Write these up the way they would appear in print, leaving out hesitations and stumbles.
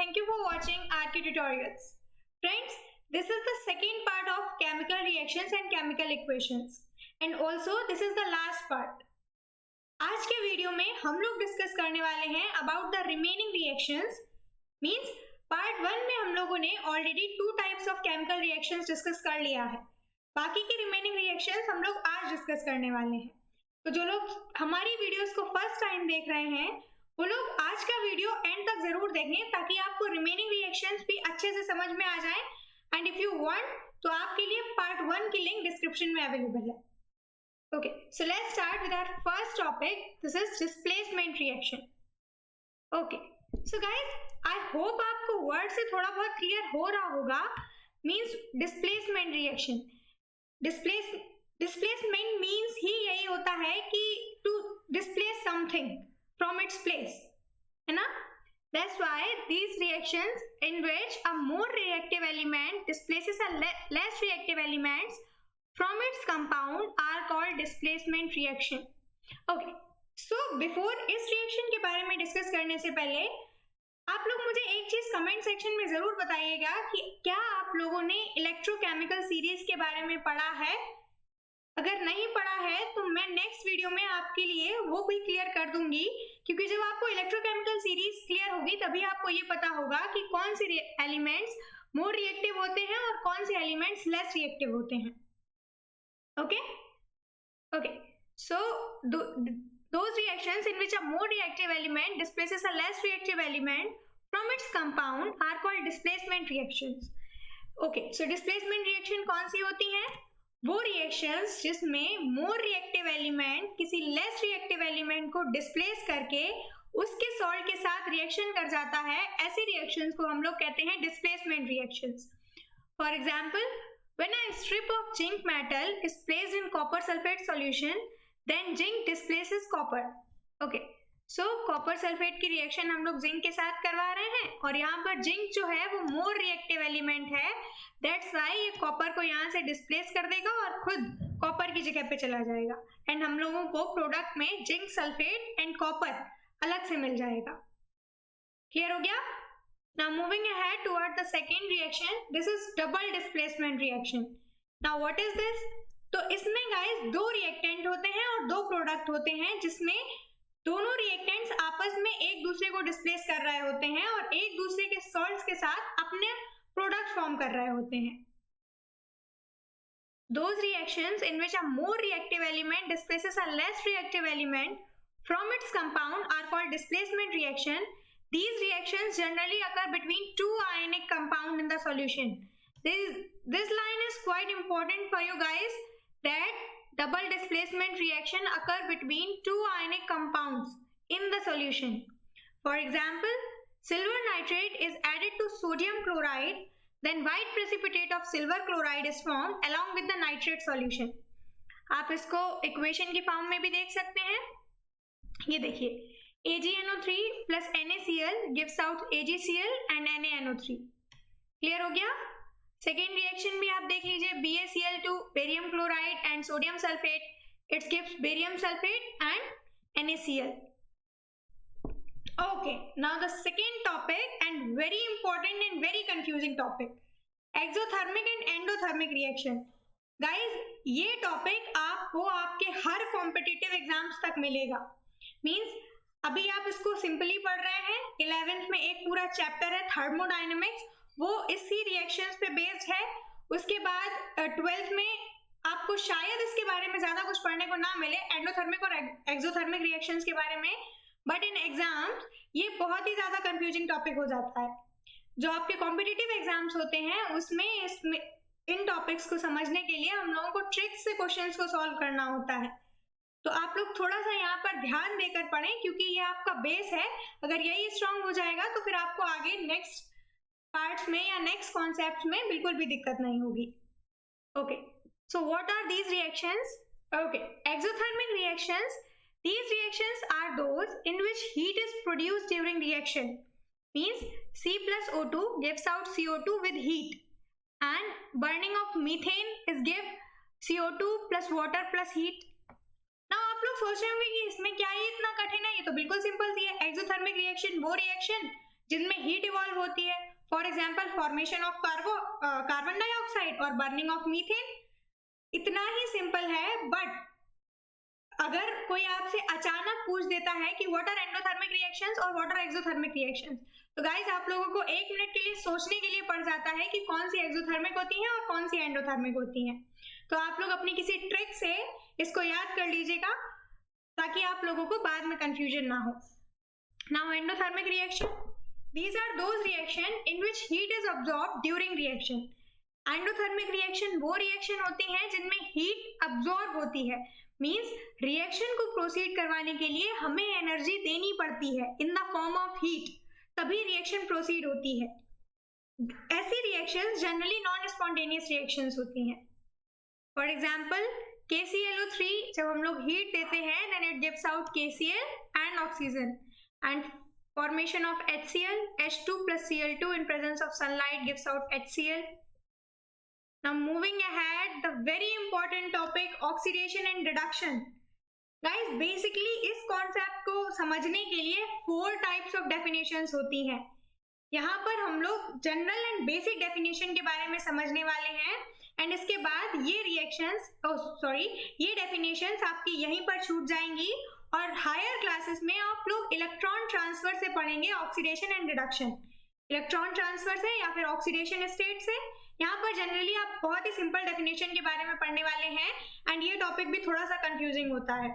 thank you for watching RK Tutorials. Friends, this is the second part of chemical reactions and chemical equations and also this is the last part. आज के video में हम लोग discuss करने वाले हैं about the remaining reactions. Means part 1 में हम लोगों ने already 2 types of chemical reactions discuss कर लिया है. बाकी की रिमेनिंग रिएक्शंस हम लोग आज डिस्कस करने वाले हैं. तो जो लोग हमारी वीडियोस को फर्स्ट टाइम देख रहे हैं वो लोग आज का वीडियो एंड तक जरूर देखें ताकि आपको रिमेनिंग रिएक्शंस भी अच्छे से समझ में आ जाए. एंड इफ यू वांट तो आपके लिए पार्ट 1 की लिंक डिस्क्रिप्शन में अवेलेबल है. Okay, so let's start with our first topic. This is displacement reaction. Okay, so guys, I hope आपको वर्ड से थोड़ा बहुत क्लियर हो रहा होगा. Means displacement reaction. Displacement means ही यही होता है कि to displace something from its place, है ना? That's why these reactions in which a more reactive element displaces a less reactive elements from its compound are called displacement reaction. Okay, so before इस reaction के बारे में discuss करने से पहले आप लोग मुझे एक चीज कमेंट सेक्शन में जरूर बताइएगा कि क्या आप लोगों ने इलेक्ट्रोकेमिकल सीरीज के बारे में पढ़ा है. अगर नहीं पढ़ा है तो मैं नेक्स्ट वीडियो में आपके लिए वो भी क्लियर कर दूंगी, क्योंकि जब आपको इलेक्ट्रोकेमिकल सीरीज क्लियर होगी तभी आपको ये पता होगा कि कौन से एलिमेंट्स मोर रिएक्टिव होते हैं और कौन से एलिमेंट्स लेस रिएक्टिव होते हैं. Okay, so those reactions in which a more reactive element displaces a less reactive element from its compound are called displacement reactions. Okay, so displacement reaction कौन सी होती हैं? वो reactions जिसमें more reactive element किसी less reactive element को displace करके उसके salt के साथ reaction कर जाता है, ऐसी reactions को हम लोग कहते हैं displacement reactions. For example, when a strip of zinc metal is placed in copper sulfate solution, then zinc displaces copper. Okay, so copper sulfate की reaction हम लोग zinc के साथ करवा रहे हैं और यहाँ पर zinc जो है वो more reactive element है. That's why ये copper को यहाँ से displace कर देगा और खुद copper की जगह पे चला जाएगा and हम लोगों को product में zinc sulfate and copper अलग से मिल जाएगा. Clear हो गया? Now moving ahead toward the second reaction, this is double displacement reaction. Now what is this? तो इसमें guys दो reactant होते हैं और दो product होते हैं जिसमें दोनों reactants आपस में एक दूसरे को displace कर रहे होते हैं और एक दूसरे के salts के साथ अपने product form कर रहे होते हैं. Those reactions in which a more reactive element displaces a less reactive element from its compound are called displacement reaction. These reactions generally occur between two ionic compounds in the solution. This line is quite important for you guys, that double displacement reaction occur between two ionic compounds in the solution. For example, silver nitrate is added to sodium chloride, then white precipitate of silver chloride is formed along with the nitrate solution. आप इसको equation की form में भी देख सकते हैं. ये देखिए, AgNO3 plus NaCl gives out AgCl and NaNO3. Clear हो गया? सेकेंड रिएक्शन भी आप देख लीजिए, BaCl2 barium chloride and sodium sulphate, it gives barium sulphate and NaCl. Okay, now the second topic and very important and very confusing topic, exothermic and endothermic reaction. Guys, ये topic आपको आपके हर competitive exams तक मिलेगा. Means अभी आप इसको simply पढ़ रहे हैं, 11th में एक पूरा चैप्टर है थर्मोडायनेमिक्स, वो इसी रिएक्शंस पे बेस्ड है. उसके बाद 12th में आपको शायद इसके बारे में ज्यादा कुछ पढ़ने को ना मिले, एंडोथर्मिक और एक्सोथर्मिक रिएक्शंस के बारे में, बट इन एग्जाम्स ये बहुत ही ज्यादा कंफ्यूजिंग टॉपिक हो जाता है. जो आपके कॉम्पिटिटिव एग्जाम्स होते हैं उसमें इन टॉपिक्स को समझने के लिए हम लोगों को ट्रिक्स से क्वेश्चंस को सॉल्व करना होता है. तो आप लोग थोड़ा सा यहाँ पर ध्यान देकर पढ़ें, क्योंकि ये आपका बेस है. अगर यही स्ट्रांग हो जाएगा तो फिर आपको आगे नेक्स्ट पार्ट्स में या नेक्स्ट कॉन्सेप्ट्स में बिल्कुल भी दिक्कत नहीं होगी. Okay, so what are these reactions? Okay, exothermic reactions, these reactions are those in which heat is produced during reaction. Means C plus O2 gives out CO2 with heat and burning of methane is give CO2 plus water plus heat. Now आप लोग सोच रहे होंगे कि इसमें क्या ये इतना कठिन है? ये तो बिल्कुल सिंपल सी है. एक्सोथर्मिक रिएक्शन वो रिएक्शन जिनमें हीट इवॉल्व होती है, for example formation of carbon dioxide और बर्निंग ऑफ मीथेन। इतना ही सिंपल है, बट अगर कोई आपसे अचानक पूछ देता है कि व्हाट आर एंडोथर्मिक रिएक्शंस और व्हाट आर एक्सोथर्मिक रिएक्शंस, तो गाइस आप लोगों को 1 मिनट के लिए सोचने के लिए पड़ जाता है कि कौन सी एक्सोथर्मिक होती हैं और कौन सी एंडोथर्मिक होती हैं। तो आप लोग अपनी किसी ट्रिक से इसको याद कर लीजिएगा ताकि आप लोगों को बाद में कंफ्यूजन ना हो। Now endothermic reaction, these are those reaction in which heat is absorbed during reaction। Endothermic reaction वो रिएक्शन होती है जिनमें हीट अब्सॉर्ब होती है, मींस रिएक्शन को प्रोसीड करवाने के लिए हमें एनर्जी देनी पड़ती है in the form of heat, तभी रिएक्शन प्रोसीड होती है। ऐसी reactions generally non spontaneous reactions होती हैं। फॉर एग्जांपल KClO3 जब हम लोग हीट देते हैं then it gives out KCl and oxygen, and formation of HCl, H2 plus Cl2 in presence of sunlight gives out HCl। Now moving ahead, the very important topic oxidation and reduction। Guys basically इस concept को समझने के लिए 4 types of definitions होती हैं। यहाँ पर हम लोग जनरल एंड बेसिक डेफिनेशन के बारे में समझने वाले हैं, एंड इसके बाद ये रिएक्शंस ये डेफिनेशंस आपकी यहीं पर छूट जाएंगी और हायर क्लासेस में आप लोग इलेक्ट्रॉन ट्रांसफर से पढ़ेंगे oxidation and reduction. Electron transfer से या फिर ऑक्सीडेशन स्टेट से, यहाँ पर जनरली आप बहुत ही सिंपल डेफिनेशन के बारे में पढ़ने वाले हैं, एंड ये टॉपिक भी थोड़ा सा कंफ्यूजिंग होता है।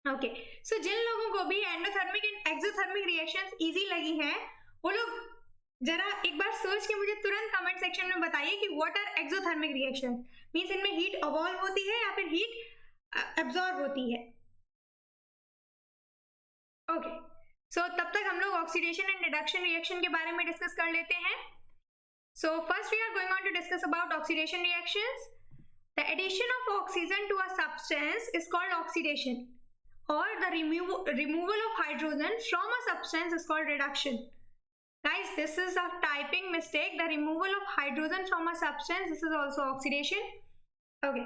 ओके, सो जिन लोगों को भी endothermic and exothermic reactions easy लगी हैं वो लोग जरा एक बार सोच के मुझे तुरंत कमेंट सेक्शन में बताइए कि what are exothermic reaction, means इनमें हीट इवॉल्व होती है या फिर हीट एब्जॉर्ब होती है। ओके, सो तब तक हम लोग ऑक्सीडेशन एंड रिडक्शन रिएक्शन के बारे में डिस्कस कर लेते हैं। So first we are going on to discuss about oxidation reactions. The addition of oxygen to a substance is called oxidation, और the removal of hydrogen from a substance is called reduction. Guys, this is a typing mistake. The removal of hydrogen from a substance, this is also oxidation. Okay,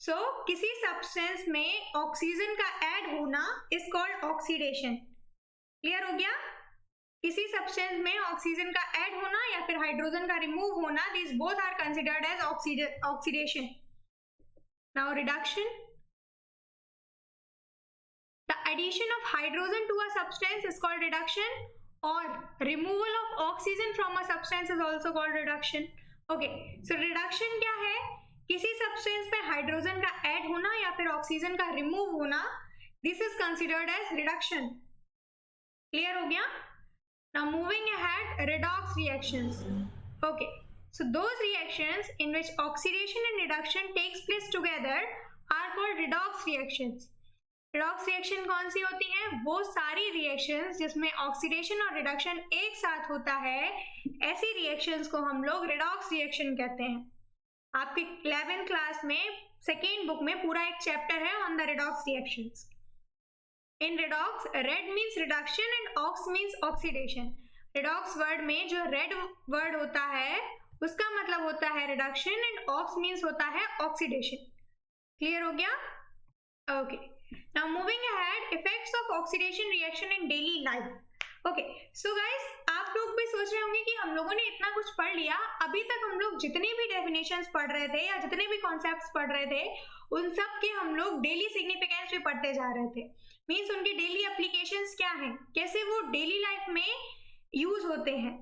so किसी substance में oxygen का add होना is called oxidation. Clear हो गया? किसी substance में oxygen का add होना या फिर हाइड्रोजन का रिमूव होना, these both are considered as oxidation. Now reduction. The addition of hydrogen to a substance is called reduction, और removal of oxygen from a substance is also called reduction. Okay, so reduction क्या है? किसी substance पे hydrogen का add होना या फिर oxygen का रिमूव होना, this is considered as reduction. Clear हो गया? Now moving ahead, redox reactions. Okay, so those reactions in which oxidation and reduction takes place together are called redox reactions. Redox reaction कौन सी होती है? वो सारी reactions जिसमें oxidation और reduction एक साथ होता है, ऐसी रिएक्शंस को हम लोग रिडॉक्स रिएक्शन कहते हैं। आपकी 11th क्लास में सेकेंड बुक में पूरा एक चैप्टर है on the redox reactions. In redox, red means reduction and ox means oxidation. Redox word में जो रेड वर्ड होता है उसका मतलब होता है रिडक्शन, एंड ऑक्स मीन्स होता है ऑक्सीडेशन। क्लियर हो गया? Okay, now moving ahead, effects of oxidation reaction in daily life. Okay, so guys, आप लोग भी सोच रहे होंगे कि हम लोगों ने इतना कुछ पढ़ लिया, अभी तक हम लोग जितने भी डेफिनेशंस पढ़ रहे थे या जितने भी कॉन्सेप्ट्स पढ़ रहे थे उन सब के हम लोग डेली सिग्निफिकेंस भी पढ़ते जा रहे थे, मीन्स उनकी डेली एप्लीकेशंस क्या हैं, कैसे वो डेली लाइफ में यूज होते हैं,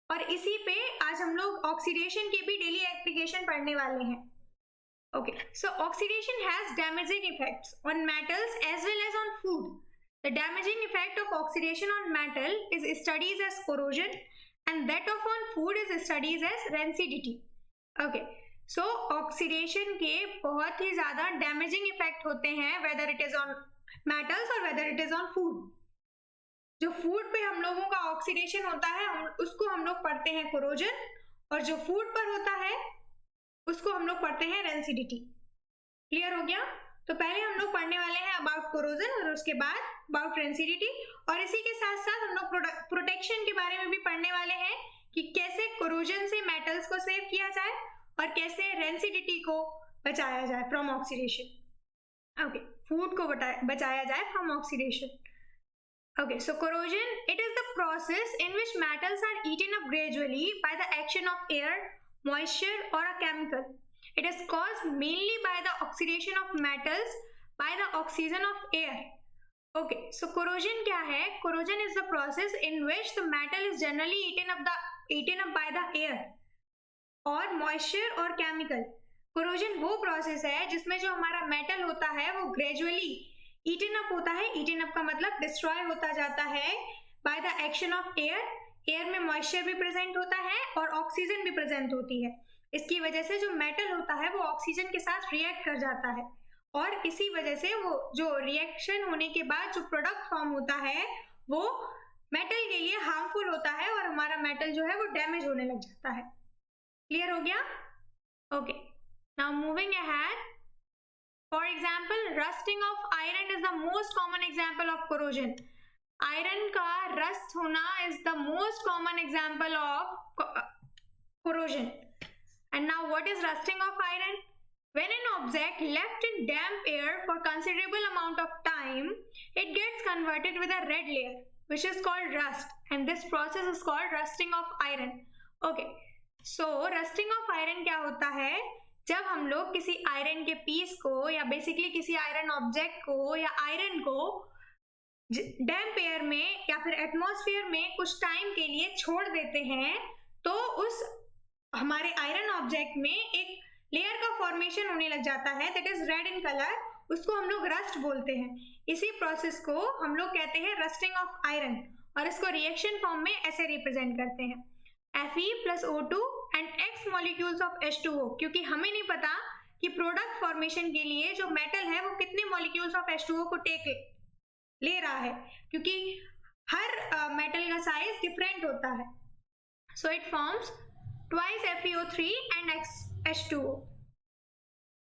और इसी पे आज हम लोग ऑक्सीडेशन के भी डेली एप्लीकेशन पढ़ने वाले हैं। Okay, so oxidation has damaging effects on metals as well as on food. The damaging effect of oxidation on metal is studied as corrosion, and that of on food is studied as rancidity. Okay, so oxidation के बहुत ही ज़्यादा damaging effect होते हैं, whether it is on metals or whether it is on food. जो food पे हम लोगों का oxidation होता है उसको हम लोग पढ़ते हैं corrosion, और जो food पर होता है उसको हम लोग पढ़ते हैं रेंसिडिटी। क्लियर हो गया? तो पहले हम लोग पढ़ने वाले हैं अबाउट कोरोजन और उसके बाद अबाउट रेंसिडिटी, और इसी के साथ साथ हम लोग प्रोटेक्शन के बारे में भी पढ़ने वाले हैं कि कैसे कोरोजन से मेटल्स को सेव किया जाए और कैसे रेंसिडिटी को बचाया जाए फ्रॉम ऑक्सीडेशन। ओके, फूड को बचाया जाए from oxidation. Okay, so corrosion, it is the process in which metals are eaten up gradually by the action of air, moisture or a chemical. It is caused mainly by the oxidation of metals by the oxygen of air. Okay, so corrosion क्या है? Corrosion is the process in which the metal is generally eaten up by the air or moisture or chemical. Corrosion वो process है जिसमें जो हमारा metal होता है वो gradually ईटन अप होता है. ईटन अप का मतलब डिस्ट्रॉय होता जाता है by the action of air. Air में मॉइस्चर भी प्रेजेंट होता है और ऑक्सीजन भी प्रेजेंट होती है. इसकी वजह से जो मेटल होता है वो ऑक्सीजन के साथ रिएक्ट कर जाता है और इसी वजह से वो जो रिएक्शन होने के बाद जो प्रोडक्ट फॉर्म होता है वो मेटल के लिए हार्मफुल होता है और हमारा मेटल जो है वो डैमेज होने लग जाता है. क्लियर हो गया? Okay, now moving ahead. For example, rusting of iron is the most common example of corrosion. Iron का rust होना is the most common example of corrosion. And now what is rusting of iron? When an object left in damp air for considerable amount of time, it gets converted with a red layer, which is called rust. And this process is called rusting of iron. Okay, so rusting of iron क्या होता है? जब हम लोग किसी iron के piece को या बेसिकली किसी आयरन ऑब्जेक्ट को या आयरन को डैम्प एयर में या फिर एटमॉस्फेयर में कुछ टाइम के लिए छोड़ देते हैं तो उस हमारे आयरन ऑब्जेक्ट में एक लेयर का फॉर्मेशन होने लग जाता है that is red in colour. उसको हम लोग रस्ट बोलते हैं. इसी प्रोसेस को हम लोग कहते हैं रस्टिंग ऑफ आयरन और इसको रिएक्शन फॉर्म में ऐसे रिप्रेजेंट करते हैं Fe plus O2 and X molecules of H2O. क्योंकि हमें नहीं पता कि प्रोडक्ट फॉर्मेशन के लिए जो मेटल है वो कितने मॉलिक्यूल्स ऑफ H2O को ले रहा है क्योंकि हर मेटल का साइज डिफरेंट होता है. So it forms twice FeO3 and H2O.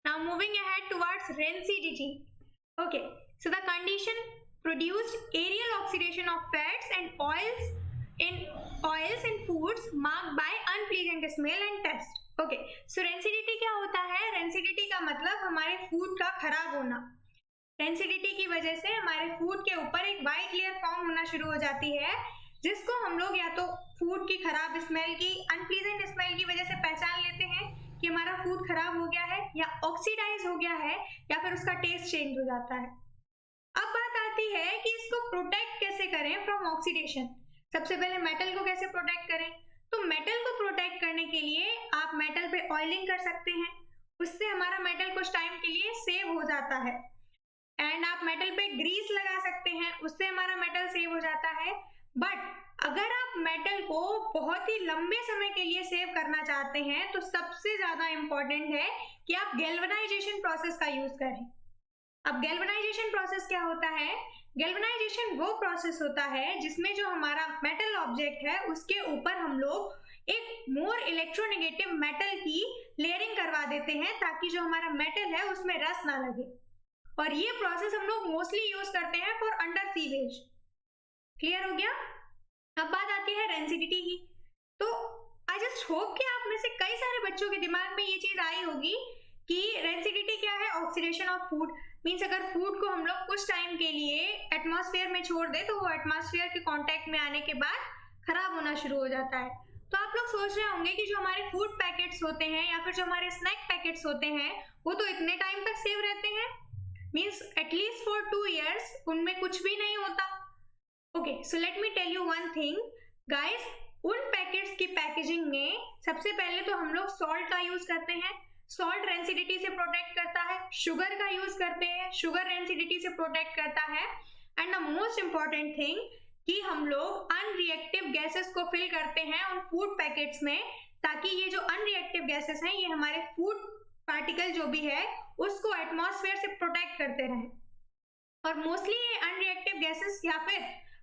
Now moving ahead towards rancidity. Okay, so the condition produced aerial oxidation of fats and oils in foods marked by unpleasant smell and taste. Okay, so rancidity क्या होता है? rancidity का मतलब हमारे food का खराब होना. rancidity की वजह से हमारे फूड के ऊपर एक वाइट लेयर फॉर्म होना शुरू हो जाती है जिसको हम लोग या तो फूड की खराब स्मेल की अनप्लीजेंट स्मेल की वजह से पहचान लेते हैं कि हमारा फूड खराब हो गया है या ऑक्सीडाइज हो गया है या फिर उसका टेस्ट चेंज हो जाता है. अब बात आती है कि इसको प्रोटेक्ट कैसे करें फ्रॉम ऑक्सीडेशन. सबसे पहले मेटल को कैसे प्रोटेक्ट करें? तो मेटल को प्रोटेक्ट करने के लिए आप मेटल पे ऑयलिंग कर सकते हैं. उससे हमारा मेटल कुछ टाइम के लिए सेव हो जाता है. एंड आप मेटल पे ग्रीस लगा सकते हैं, उससे हमारा मेटल सेव हो जाता है. बट अगर आप मेटल को बहुत ही लंबे समय के लिए सेव करना चाहते हैं तो सबसे ज्यादा इंपॉर्टेंट है कि आप गैल्वेनाइजेशन प्रोसेस का यूज करें. अब गैल्वेनाइजेशन प्रोसेस क्या होता है? गैल्वेनाइजेशन वो प्रोसेस होता है जिसमें जो हमारा मेटल ऑब्जेक्ट है उसके ऊपर हम लोग एक मोर इलेक्ट्रोनेगेटिव मेटल की लेयरिंग करवा देते हैं ताकि जो हमारा मेटल है उसमें रस ना लगे. और ये प्रोसेस हम लोग मोस्टली यूज करते हैं फॉर अंडर सीवेज. क्लियर हो गया? अब बात आती है रेंसिडिटी की. तो आई जस्ट होप कि आप में से कई सारे बच्चों के दिमाग में ये चीज आई होगी कि रेंसिडिटी क्या है? Oxidation of food. मीन्स अगर फूड को हम लोग कुछ टाइम के लिए एटमॉस्फेयर में छोड़ दे तो वो एटमॉस्फेयर के कांटेक्ट में आने के बाद खराब होना शुरू हो जाता है. तो आप लोग सोच रहे होंगे कि जो हमारे फूड पैकेट्स होते हैं या फिर जो हमारे स्नैक पैकेट्स होते हैं वो तो इतने टाइम तक सेव रहते हैं, मीन्स एटलीस्ट फॉर 2 years उनमें कुछ भी नहीं होता. Okay, so let me tell you one thing guys. उन पैकेट्स की पैकेजिंग में सबसे पहले तो हम लोग सॉल्ट का यूज करते हैं. सॉल्ट रेंसिडिटी से प्रोटेक्ट करता है. शुगर का यूज करते हैं. शुगर रेंसिडिटी से प्रोटेक्ट करता है. And the most important thing कि हम लोग अनरिएक्टिव गैसेस को फिल करते हैं उन फूड पैकेट्स में ताकि ये जो अनरिएक्टिव गैसेस हैं ये हमारे फूड पार्टिकल जो भी है उसको एटमॉस्फेयर से प्रोटेक्ट करते रहें. और मोस्टली ये अनरिएक्टिव गैसेस या फिर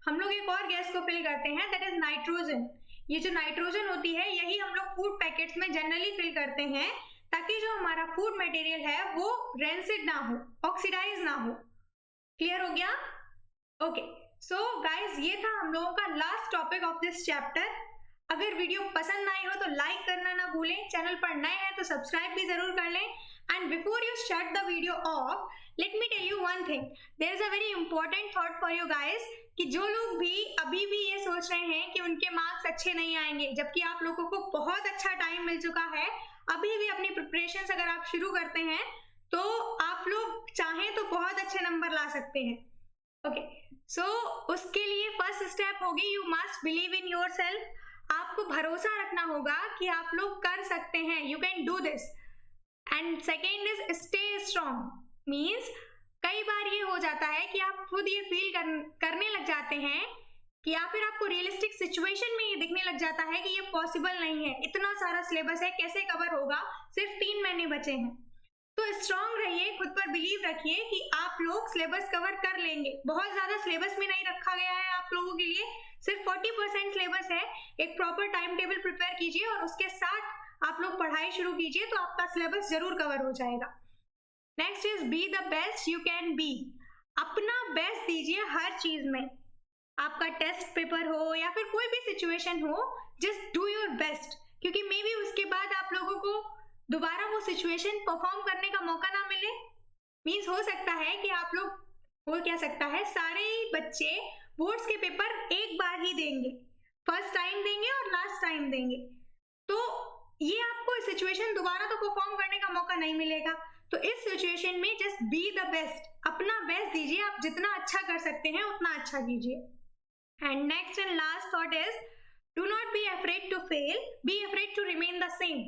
हम लोग एक और गैस को फिल करते हैं दैट इज नाइट्रोजन. ये जो नाइट्रोजन होती है यही हम लोग फूड पैकेट्स में जनरली फिल करते हैं ताकि जो हमारा फूड मटेरियल है वो रेंसिड ना हो, ऑक्सीडाइज ना हो. क्लियर हो गया? ओके, सो गाइज ये था हम लोगों का last topic of this chapter. अगर वीडियो पसंद आई हो तो लाइक करना ना भूलें, चैनल पर नए हैं तो सब्सक्राइब भी जरूर कर लें। And before you shut the video off, let me tell you one thing, there is a very important thought for you guys, कि जो लोग भी अभी भी ये सोच रहे हैं कि उनके मार्क्स अच्छे नहीं आएंगे, जबकि आप लोगों को बहुत अच्छा टाइम मिल चुका है, अभी भी अपनी प्रिपरेशंस अगर आप शुरू करते हैं तो आप लोग चाहें तो बहुत अच्छे नंबर ला सकते हैं। ओके, सो उसके लिए फर्स्ट स्टेप होगी, you must believe in your self. आपको भरोसा रखना होगा कि आप लोग कर सकते हैं, you can do this. And second is stay strong, means कई बार ये हो जाता है कि आप खुद ये फील करने लग जाते हैं कि या फिर आपको रियलिस्टिक सिचुएशन में ये दिखने लग जाता है कि ये पॉसिबल नहीं है, इतना सारा सिलेबस है, कैसे कवर होगा, सिर्फ 3 महीने बचे हैं। तो स्ट्रांग रहिए, खुद पर बिलीव रखिए कि आप लोग सिलेबस कवर कर लेंगे। बहुत ज्यादा सिलेबस में नहीं रखा गया है आप लोगों के लिए, सिर्फ 40% सिलेबस है। एक प्रॉपर टाइम टेबल प्रिपेयर कीजिए और उसके साथ आप लोग पढ़ाई शुरू कीजिए तो आपका सिलेबस जरूर कवर हो जाएगा। Next is be the best you can be. अपना बेस्ट दीजिए हर चीज में, आपका टेस्ट पेपर हो या फिर कोई भी सिचुएशन हो, जस्ट डू योर बेस्ट, क्योंकि मे बी उसके बाद आप लोगों को दोबारा वो सिचुएशन परफॉर्म करने का मौका ना मिले। मीन्स हो सकता है कि आप लोग, हो क्या सकता है, सारे बच्चे बोर्ड्स के पेपर एक बार ही देंगे, फर्स्ट टाइम देंगे और लास्ट टाइम देंगे, तो ये आपको सिचुएशन दोबारा तो परफॉर्म करने का मौका नहीं मिलेगा। तो इस सिचुएशन में जस्ट बी द बेस्ट, अपना बेस्ट दीजिए, आप जितना अच्छा कर सकते हैं उतना अच्छा कीजिए। And next and last thought is, do not be afraid to fail, be afraid to remain the same.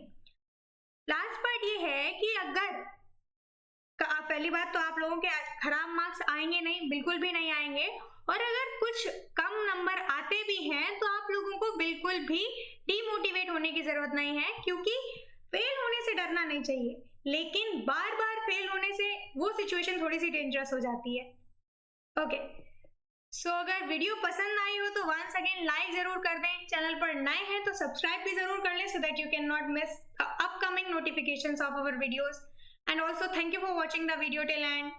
Last part ये है कि अगर पहली बात तो आप लोगों के खराब मार्क्स आएंगे नहीं, बिल्कुल भी नहीं आएंगे, और अगर कुछ कम नंबर आते भी हैं तो आप लोगों को बिल्कुल भी डीमोटिवेट होने की जरूरत नहीं है, क्योंकि फेल होने से डरना नहीं चाहिए, लेकिन बार बार फेल होने से वो सिचुएशन थोड़ी सी डेंजरस हो जाती है। ओके, सो अगर वीडियो पसंद आई हो तो वंस अगेन लाइक जरूर कर दें, चैनल पर नए हैं तो सब्सक्राइब भी जरूर कर लें, so that you can not miss upcoming notifications of our videos. And also thank you for watching the video till end.